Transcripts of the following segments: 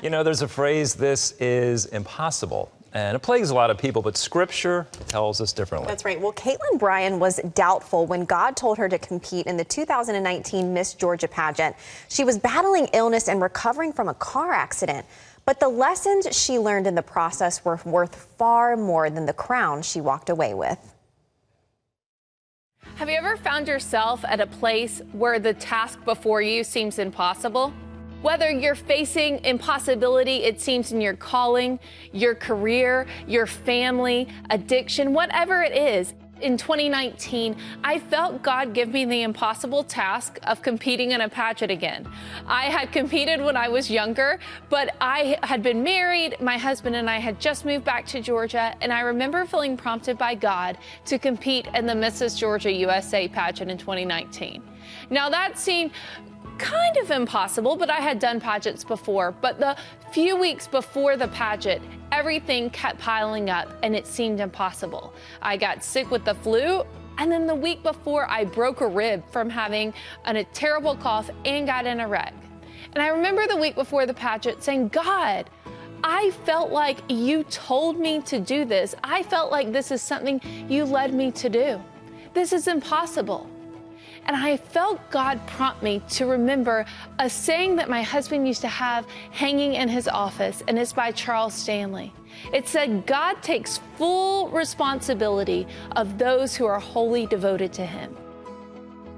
You know, there's a phrase, this is impossible. And it plagues a lot of people, but Scripture tells us differently. That's right. Well, Katlyn Bryan was doubtful when God told her to compete in the 2019 Miss Georgia pageant. She was battling illness and recovering from a car accident. But the lessons she learned in the process were worth far more than the crown she walked away with. Have you ever found yourself at a place where the task before you seems impossible? Whether you're facing impossibility, it seems, in your calling, your career, your family, addiction, whatever it is. In 2019, I felt God give me the impossible task of competing in a pageant again. I had competed when I was younger, but I had been married. My husband and I had just moved back to Georgia, and I remember feeling prompted by God to compete in the Mrs. Georgia USA pageant in 2019. Now, that seemed kind of impossible, but I had done pageants before. But the few weeks before the pageant, everything kept piling up and it seemed impossible. I got sick with the flu, and then the week before I broke a rib from having a terrible cough and got in a wreck. And I remember the week before the pageant saying, God, I felt like you told me to do this. I felt like this is something you led me to do. This is impossible. And I felt God prompt me to remember a saying that my husband used to have hanging in his office, and it's by Charles Stanley. It said, God takes full responsibility of those who are wholly devoted to him.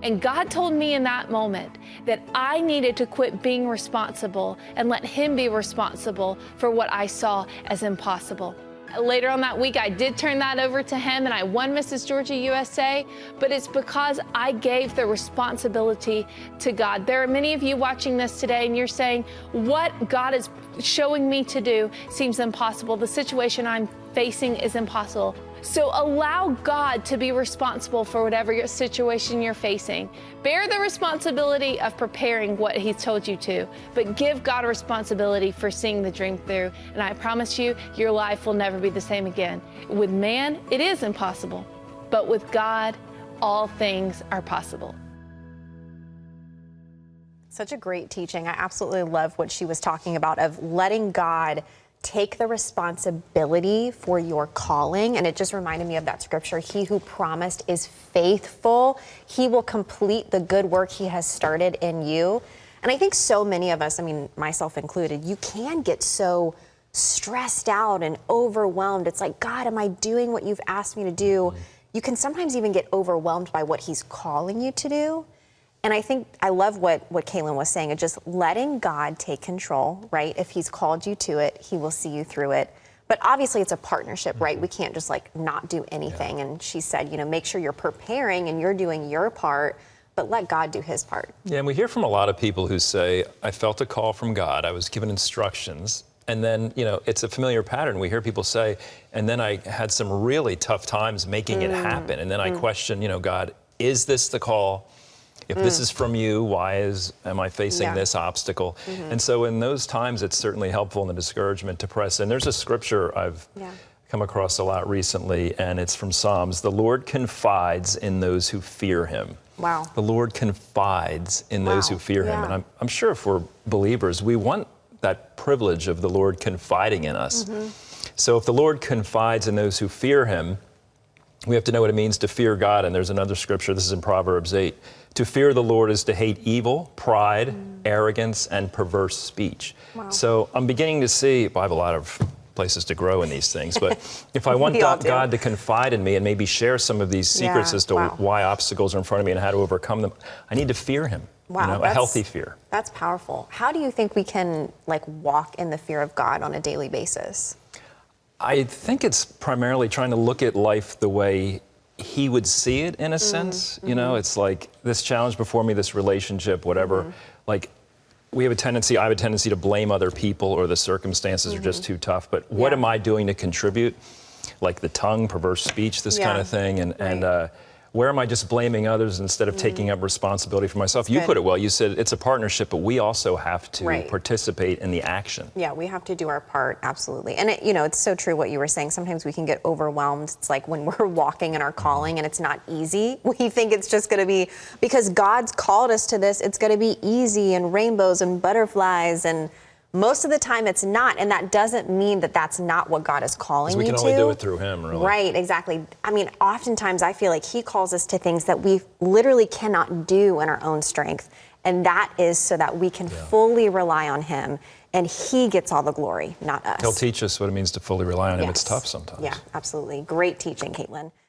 And God told me in that moment that I needed to quit being responsible and let him be responsible for what I saw as impossible. Later on that week, I did turn that over to him, and I won Mrs. Georgia USA, but it's because I gave the responsibility to God. There are many of you watching this today, and you're saying, what God is showing me to do seems impossible. The situation I'm facing is impossible. So allow God to be responsible for whatever your situation you're facing. Bear the responsibility of preparing what he's told you to, but give God a responsibility for seeing the dream through. And I promise you, your life will never be the same again. With man, it is impossible, but with God, all things are possible. Such a great teaching. I absolutely love what she was talking about, of letting God take the responsibility for your calling. And it just reminded me of that scripture, he who promised is faithful. He will complete the good work he has started in you. And I think so many of us, I mean, myself included, you can get so stressed out and overwhelmed. It's like, God, am I doing what you've asked me to do? You can sometimes even get overwhelmed by what he's calling you to do. And I think I love what Katlyn was saying, of just letting God take control, right? If he's called you to it, he will see you through it. But obviously it's a partnership, right? We can't just like not do anything. Yeah. And she said, you know, make sure you're preparing and you're doing your part, but let God do his part. Yeah, and we hear from a lot of people who say, I felt a call from God, I was given instructions, and then, you know, it's a familiar pattern. We hear people say, and then I had some really tough times making it happen. And then I question, you know, God, is this the call? If this is from you, why am I facing this obstacle? And so in those times, it's certainly helpful in the discouragement to press in. There's a scripture I've come across a lot recently, and it's from Psalms. The Lord confides in those who fear him. Wow. The Lord confides in those who fear him. And I'm sure if we're believers, we want that privilege of the Lord confiding in us. So if the Lord confides in those who fear him, we have to know what it means to fear God. And there's another scripture, this is in Proverbs 8. To fear the Lord is to hate evil, pride, arrogance, and perverse speech. Wow. So I'm beginning to see, well, I have a lot of places to grow in these things, but if I want God to confide in me and maybe share some of these secrets as to why obstacles are in front of me and how to overcome them, I need to fear him. Wow, you know, a healthy fear. That's powerful. How do you think we can like walk in the fear of God on a daily basis? I think it's primarily trying to look at life the way he would see it, in a sense. You know, it's like this challenge before me, this relationship, whatever. Like, I have a tendency to blame other people, or the circumstances are just too tough. But what am I doing to contribute? Like the tongue, perverse speech, this kind of thing. And where am I just blaming others instead of taking up responsibility for myself? You put it well. You said it's a partnership, but we also have to participate in the action. Yeah, we have to do our part, absolutely. And, you know, it's so true what you were saying. Sometimes we can get overwhelmed. It's like when we're walking in our calling and it's not easy. We think it's just going to be, because God's called us to this, it's going to be easy and rainbows and butterflies. And Most of the time it's not, and that doesn't mean that that's not what God is calling you to. We can only do it through him, really. Right, exactly. I mean, oftentimes I feel like he calls us to things that we literally cannot do in our own strength, and that is so that we can fully rely on him, and he gets all the glory, not us. He'll teach us what it means to fully rely on him. Yes. It's tough sometimes. Yeah, absolutely. Great teaching, Katlyn.